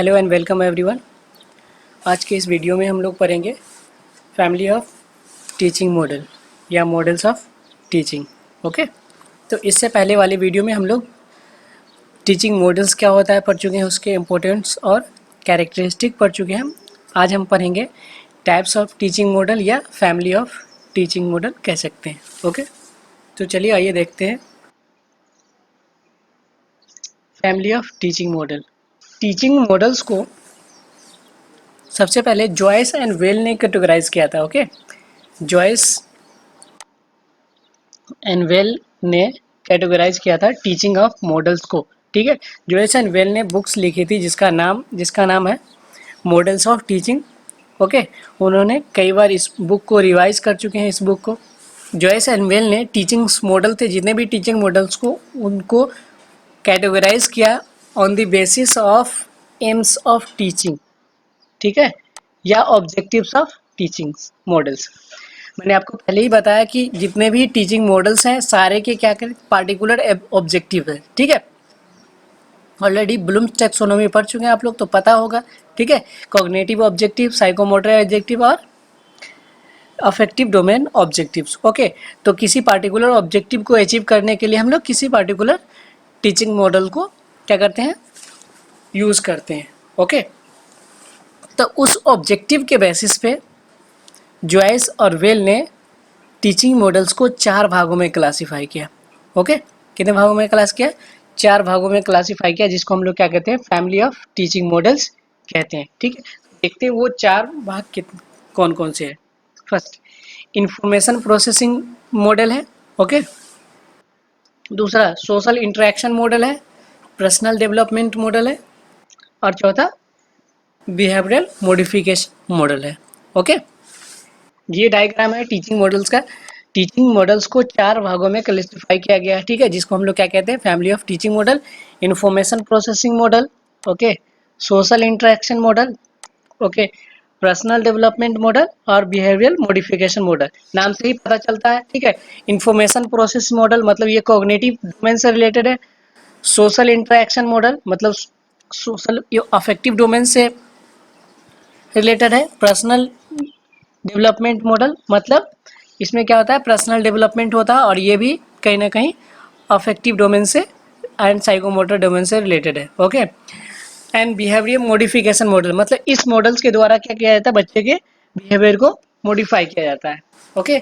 Hello and welcome everyone. आज के इस वीडियो में हम लोग पढ़ेंगे फैमिली ऑफ टीचिंग मॉडल या मॉडल्स ऑफ टीचिंग। ओके, तो इससे पहले वाले वीडियो में हम लोग टीचिंग मॉडल्स क्या होता है पढ़ चुके हैं, उसके इम्पोर्टेंस और कैरेक्टरिस्टिक पढ़ चुके हैं। आज हम पढ़ेंगे टाइप्स ऑफ टीचिंग मॉडल या फैमिली ऑफ टीचिंग मॉडल कह सकते हैं। ओके, तो चलिए आइए देखते हैं family of teaching model. Teaching models को सबसे पहले जॉयस एंड वेल ने कैटेगराइज किया था। ओके, जॉयस एंड वेल ने कैटेगराइज किया था टीचिंग ऑफ मॉडल्स को। ठीक है, जॉयस एंड वेल ने बुक्स लिखी थी जिसका नाम है मॉडल्स ऑफ टीचिंग। ओके, उन्होंने कई बार इस बुक को रिवाइज कर चुके हैं। इस बुक को जॉयस एंड वेल ने टीचिंग मॉडल थे, जितने भी टीचिंग मॉडल्स को उनको कैटेगराइज किया on the basis of AIIMS of teaching. ठीक है, या ऑब्जेक्टिव्स ऑफ टीचिंग मॉडल्स। मैंने आपको पहले ही बताया कि जितने भी टीचिंग मॉडल्स हैं सारे के क्या करें, पार्टिकुलर ऑब्जेक्टिव है। ठीक है, ऑलरेडी ब्लूम्स टैक्सोनॉमी पढ़ चुके हैं आप लोग, तो पता होगा। ठीक है, कॉग्निटिव ऑब्जेक्टिव, साइकोमोटर ऑब्जेक्टिव और अफेक्टिव डोमेन ऑब्जेक्टिव्स। ओके, तो किसी पार्टिकुलर ऑब्जेक्टिव को अचीव करने के लिए हम लोग किसी पार्टिकुलर टीचिंग मॉडल को क्या करते हैं, यूज़ करते हैं। ओके, तो उस ऑब्जेक्टिव के बेसिस पे जॉयस और वेल ने टीचिंग मॉडल्स को 4 भागों में क्लासीफाई किया। ओके, कितने भागों में क्लास किया? 4 भागों में क्लासीफाई किया, जिसको हम लोग क्या कहते हैं, फैमिली ऑफ टीचिंग मॉडल्स कहते हैं। ठीक है, देखते हैं वो 4 भाग कौन कौन से हैं। फर्स्ट, इंफॉर्मेशन प्रोसेसिंग मॉडल है। ओके, दूसरा सोशल इंटरेक्शन मॉडल है, पर्सनल डेवलपमेंट मॉडल है, और चौथा बिहेवियरल मॉडिफिकेशन मॉडल है। ओके, ये डायग्राम है टीचिंग मॉडल्स का। टीचिंग मॉडल्स को 4 भागों में क्लासिफाई किया गया है। ठीक है, जिसको हम लोग क्या कहते हैं, family of teaching model, information processing model, okay, social interaction model, okay, personal development model और बिहेवियरल मॉडिफिकेशन मॉडल। नाम से ही पता चलता है। ठीक है, इंफॉर्मेशन प्रोसेस मॉडल मतलब ये कॉग्निटिव डोमेन से रिलेटेड है। सोशल इंटरेक्शन मॉडल मतलब सोशल अफेक्टिव डोमेन से रिलेटेड है। पर्सनल डेवलपमेंट मॉडल मतलब इसमें क्या होता है, पर्सनल डेवलपमेंट होता है और ये भी कहीं ना कहीं अफेक्टिव डोमेन से एंड साइकोमोटर डोमेन से रिलेटेड है। Okay, and behaviour modification model मतलब इस मॉडल्स के द्वारा क्या किया जाता है, बच्चे के बिहेवियर को मॉडिफाई किया जाता है। ओके,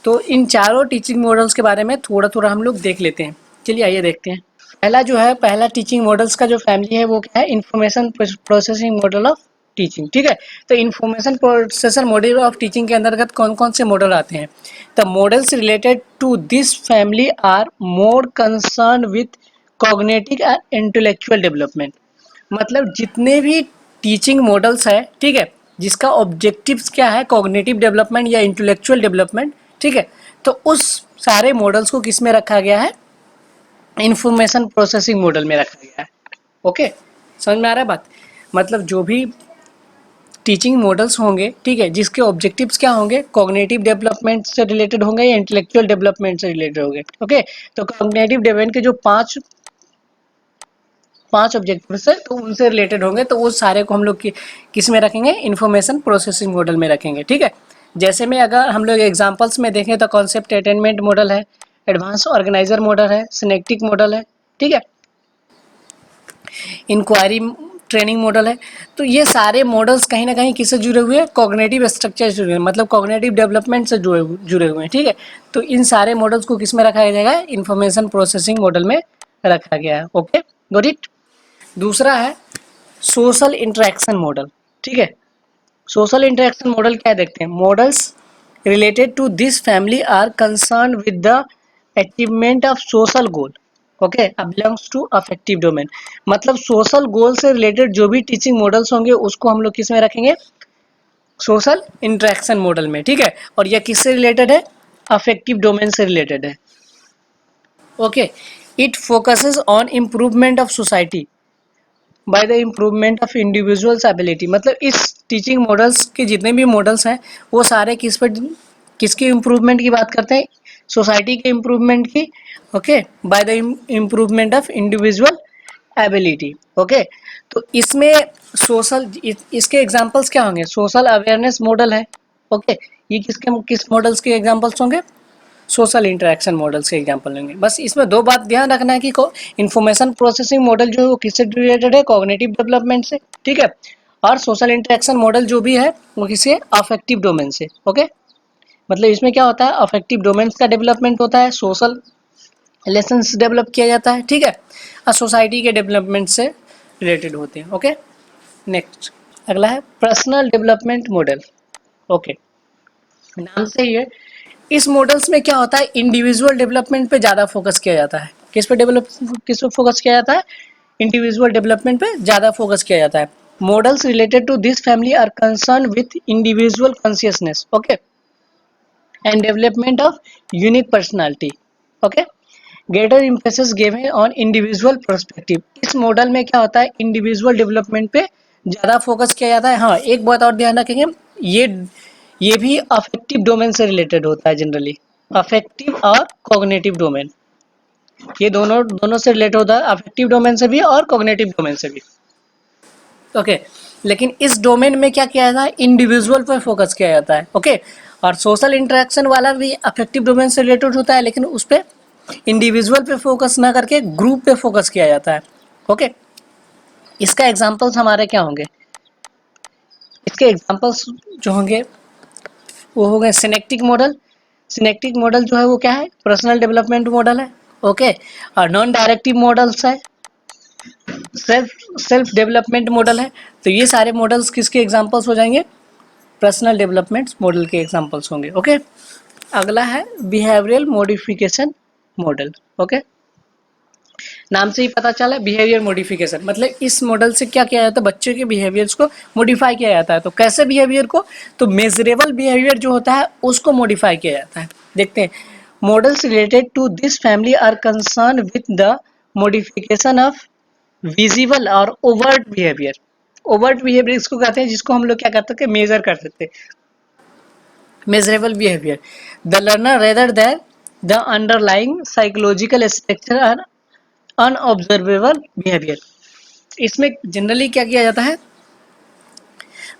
तो इन चारों टीचिंग मॉडल्स के बारे में थोड़ा थोड़ा हम लोग देख लेते हैं। चलिए आइए देखते हैं। पहला टीचिंग मॉडल्स का जो फैमिली है वो क्या है, information processing model of teaching. ठीक है, तो information processor model of teaching के अंतर्गत कौन कौन से मॉडल आते हैं? The models related to this family are more concern with cognitive and intellectual development. मतलब जितने भी टीचिंग मॉडल्स है, ठीक है, जिसका ऑब्जेक्टिव्स क्या है, कॉग्निटिव डेवलपमेंट या इंटेलेक्चुअल डेवलपमेंट। ठीक है, तो उस सारे मॉडल्स को किस में रखा गया है, इंफॉर्मेशन प्रोसेसिंग मॉडल में रखा गया है। ओके, समझ में आ रहा है बात? मतलब जो भी टीचिंग मॉडल्स होंगे, ठीक है, जिसके ऑब्जेक्टिव्स क्या होंगे, कॉग्निटिव डेवलपमेंट से रिलेटेड होंगे या इंटेलेक्चुअल डेवलपमेंट से रिलेटेड होंगे। ओके, तो कॉग्निटिव डेवलपमेंट के जो पांच ऑब्जेक्टिव्स है तो उनसे रिलेटेड होंगे, तो वो सारे को हम लोग किस में रखेंगे, इंफॉर्मेशन प्रोसेसिंग मॉडल में रखेंगे। ठीक है, जैसे में अगर हम लोग एग्जांपल्स में देखें तो कॉन्सेप्ट अटेनमेंट मॉडल है, एडवांस ऑर्गेनाइजर मॉडल है, सिनेप्टिक मॉडल है, ठीक है, इंक्वायरी ट्रेनिंग मॉडल है। तो ये सारे मॉडल्स कहीं ना कहीं किससे जुड़े हुए हैं, कॉग्निटिव स्ट्रक्चर से जुड़े हुए हैं, मतलब कॉग्निटिव डेवलपमेंट से जुड़े हुए हैं। ठीक है, तो इन सारे मॉडल्स को किस में रखा जाएगा, इंफॉर्मेशन प्रोसेसिंग मॉडल में रखा गया है। Okay, got it. दूसरा है सोशल इंटरेक्शन मॉडल। ठीक है, सोशल इंटरेक्शन मॉडल क्या देखते हैं, models related to this family are concern with the achievement of social goal. Okay, belongs to affective domain. मतलब सोशल गोल से रिलेटेड जो भी टीचिंग मॉडल्स होंगे उसको हम लोग किस में रखेंगे, सोशल इंटरेक्शन मॉडल में। ठीक है, और यह किससे रिलेटेड है, अफेक्टिव डोमेन से रिलेटेड है। Okay, it focuses on improvement of society by the improvement of individuals ability. मतलब इस टीचिंग मॉडल्स के जितने भी मॉडल्स हैं वो सारे किसके इम्प्रूवमेंट की बात करते हैं, सोसाइटी के इम्प्रूवमेंट की। Okay, by the improvement of individual ability. Okay, तो इसमें सोशल, इसके एग्जांपल्स क्या होंगे? सोशल अवेयरनेस मॉडल है, ओके। ये किस मॉडल्स के एग्जांपल्स होंगे? सोशल इंटरेक्शन मॉडल्स के एग्जांपल होंगे। बस इसमें दो बात ध्यान रखना है कि इंफॉर्मेशन प्रोसेसिंग मॉडल जो है वो किससे रिलेटेड है? कॉग्निटिव डेवलपमेंट से, ठीक है। और सोशल इंटरेक्शन मॉडल जो भी है वो किससे? अफेक्टिव डोमेन से, ओके। मतलब इसमें क्या होता है? अफेक्टिव डोमेन्स का डेवलपमेंट होता है, सोशल रिलेशंस डेवलप किया जाता है, ठीक है, और सोसाइटी के डेवलपमेंट से रिलेटेड होते हैं, ओके। नेक्स्ट अगला है पर्सनल डेवलपमेंट मॉडल, ओके। नाम से ही है, इस मॉडल्स में क्या होता है? इंडिविजुअल डेवलपमेंट पे ज़्यादा फोकस किया जाता है। किस पे फोकस किया जाता है? इंडिविजुअल डेवलपमेंट पे ज़्यादा फोकस किया जाता है। Models related to this family are concern with individual consciousness, okay, and development of unique personality, okay. Greater emphasis given on individual perspective. इस मॉडल में क्या होता है? इंडिविजुअल डेवलपमेंट पे ज़्यादा फोकस किया जाता है। हाँ, एक बात और ध्यान रखेंगे, ये ये भी अफेक्टिव डोमेन से रिलेटेड होता है जनरली। अफेक्टिव और कॉग्निटिव डोमेन, ये दोनों दोनों से रिलेटेड होता है, अफेक्टिव डोमेन से भी और कॉग्निटिव डोमेन से भी, ओके। लेकिन इस डोमेन में क्या किया जाता है? इंडिविजुअल पर फोकस किया जाता है, ओके। और सोशल इंटरेक्शन वाला भी अफेक्टिव डोमेन से रिलेटेड होता है, लेकिन उस पर इंडिविजुअल पे फोकस ना करके ग्रुप पे फोकस किया जाता है, ओके। इसका एग्जांपल्स हमारे क्या होंगे? इसके एग्जांपल्स जो होंगे वो हो गए सिनेप्टिक मॉडल। सिनेप्टिक मॉडल जो है वो क्या है? पर्सनल डेवलपमेंट मॉडल है, ओके। और नॉन डायरेक्टिव मॉडल्स है, सेल्फ डेवलपमेंट मॉडल है। तो ये सारे मॉडल्स किसके एग्जांपल्स हो जाएंगे? पर्सनल डेवलपमेंट मॉडल के एग्जांपल्स होंगे, ओके। अगला है बिहेवियरल मॉडिफिकेशन मॉडल, ओके। नाम से ही पता चला बिहेवियर मॉडिफिकेशन, मतलब इस मॉडल से क्या किया जाता है? बच्चों के बिहेवियर्स को मॉडिफाई किया जाता है। तो कैसे बिहेवियर को? तो मेजरेबल बिहेवियर जो होता है उसको मॉडिफाई किया जाता है। देखते हैं, models related to this family are concern with the modification of visible और ओवर्ट बिहेवियर। ओवर्ट बिहेवियर इसको कहते हैं जिसको हम लोग क्या करते हैं? मेजर कर सकते हैं। measurable behavior, the learner rather than the underlying psychological structure and unobservable behavior। इसमें जनरली क्या किया जाता है?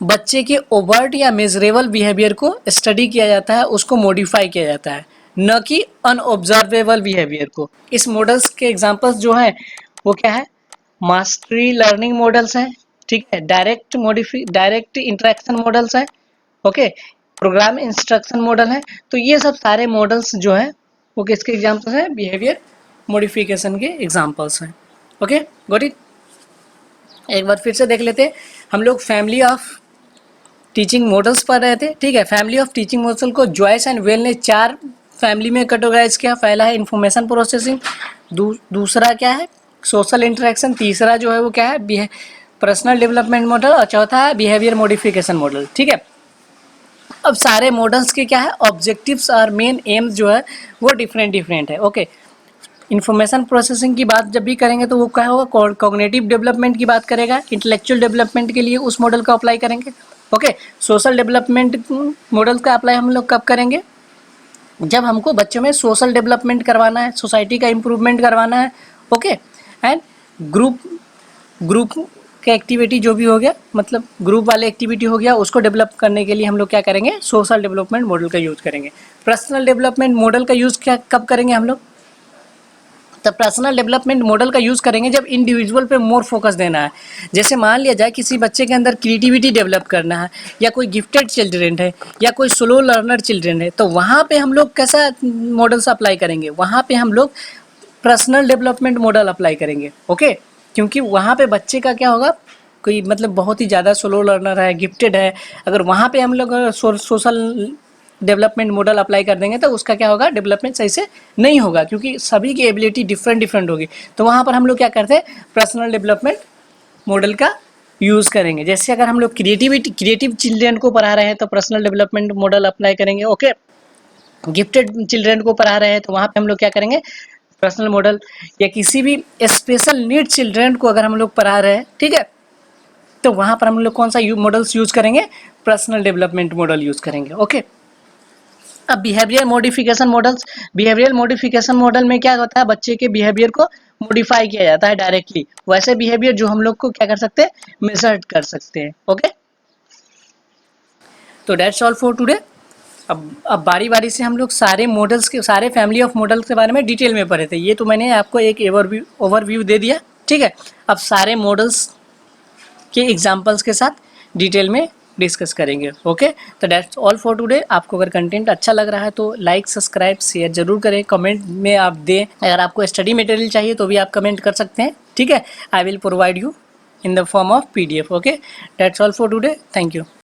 बच्चे के ओवर्ट या मेजरेबल बिहेवियर को स्टडी किया जाता है, उसको मॉडिफाई किया जाता है, न कि अनऑब्जर्वेबल बिहेवियर को। इस मॉडल्स के एग्जांपल्स जो हैं वो क्या है? मास्टरी लर्निंग मॉडल्स हैं, ठीक है, डायरेक्ट इंटरेक्शन मॉडल्स हैं, ओके, प्रोग्राम इंस्ट्रक्शन मॉडल है। तो ये सब सारे मॉडल्स जो है वो किसके एग्जांपल्स हैं? बिहेवियर मॉडिफिकेशन के एग्जांपल्स हैं, ओके। Got it? एक बार फिर से देख लेते हैं। हम लोग फैमिली ऑफ टीचिंग मॉडल्स पढ़ रहे थे, ठीक है। फैमिली ऑफ टीचिंग मॉडल को जॉयस एंड वेल ने 4 फैमिली में कैटेगराइज किया। पहला है इंफॉर्मेशन प्रोसेसिंग, दूसरा क्या है? सोशल इंटरेक्शन, तीसरा जो है वो क्या है? पर्सनल डेवलपमेंट मॉडल, और चौथा है बिहेवियर मॉडिफिकेशन मॉडल, ठीक है। अब सारे मॉडल्स के क्या है? ऑब्जेक्टिव्स और मेन एम्स जो है वो डिफरेंट है, ओके। इन्फॉर्मेशन प्रोसेसिंग की बात जब भी करेंगे तो वो क्या होगा? कॉग्निटिव डेवलपमेंट की बात करेगा, इंटेलेक्चुअल डेवलपमेंट के लिए उस मॉडल का अप्लाई करेंगे, ओके। सोशल डेवलपमेंट मॉडल का अप्लाई हम लोग कब करेंगे? जब हमको बच्चों में सोशल डेवलपमेंट करवाना है, सोसाइटी का इम्प्रूवमेंट करवाना है, ओके। एंड ग्रुप ग्रुप का एक्टिविटी जो भी हो गया, मतलब ग्रुप वाले एक्टिविटी हो गया, उसको डेवलप करने के लिए हम लोग क्या करेंगे? सोशल डेवलपमेंट मॉडल का यूज़ करेंगे। पर्सनल डेवलपमेंट मॉडल का यूज़ क्या कब करेंगे हम लोग? तो पर्सनल डेवलपमेंट मॉडल का यूज़ करेंगे जब इंडिविजुअल पे मोर फोकस देना है। जैसे मान लिया जाए किसी बच्चे के अंदर क्रिएटिविटी डेवलप करना है, या कोई गिफ्टेड चिल्ड्रेन है, या कोई स्लो लर्नर चिल्ड्रेन है, तो वहाँ पे हम लोग कैसा मॉडल्स अप्लाई करेंगे? वहाँ पे हम लोग पर्सनल डेवलपमेंट मॉडल अप्लाई करेंगे, ओके। क्योंकि वहाँ पे बच्चे का क्या होगा? कोई मतलब बहुत ही ज़्यादा स्लो लर्नर है, गिफ्टेड है, अगर वहाँ पे हम लोग सोशल डेवलपमेंट मॉडल अप्लाई कर देंगे तो उसका क्या होगा? डेवलपमेंट सही से नहीं होगा, क्योंकि सभी की एबिलिटी डिफरेंट होगी। तो वहाँ पर हम लोग क्या करते हैं? पर्सनल डेवलपमेंट मॉडल का यूज़ करेंगे। जैसे अगर हम लोग क्रिएटिव चिल्ड्रन को पढ़ा रहे हैं तो पर्सनल डेवलपमेंट मॉडल अप्लाई करेंगे, ओके। गिफ्टेड चिल्ड्रन को पढ़ा रहे हैं तो वहाँ पे हम लोग क्या करेंगे? Personal model. या किसी भी स्पेशल नीड चिल्ड्रन को अगर हम लोग पढ़ा रहे हैं, ठीक है, तो वहाँ पर हम लोग कौन सा मॉडल्स यूज़ करेंगे? पर्सनल डेवलपमेंट मॉडल यूज़ करेंगे, ओके। अब बिहेवियरल मॉडिफिकेशन मॉडल में क्या होता है, बच्चे के बिहेवियर को मॉडिफाई किया जाता है डायरेक्टली, वैसे बिहेवियर जो हम लोग को क्या कर सकते हैं, मेजर कर सकते हैं। ओके, तो डेट्स ऑल फॉर टुडे। अब बारी बारी से हम लोग सारे मॉडल्स के, सारे फैमिली ऑफ मॉडल्स के बारे में डिटेल में पढ़े थे। ये तो मैंने आपको एक ओवरव्यू दे दिया, ठीक है। अब सारे मॉडल्स के एग्जांपल्स के साथ डिटेल में डिस्कस करेंगे। ओके, तो दैट्स ऑल फॉर टुडे। आपको अगर कंटेंट अच्छा लग रहा है तो लाइक, सब्सक्राइब, शेयर जरूर करें, कमेंट में आप दें। अगर आपको स्टडी मटेरियल चाहिए तो भी आप कमेंट कर सकते हैं, ठीक है। I will provide you in the form of PDF। Okay, that's all for today, thank you.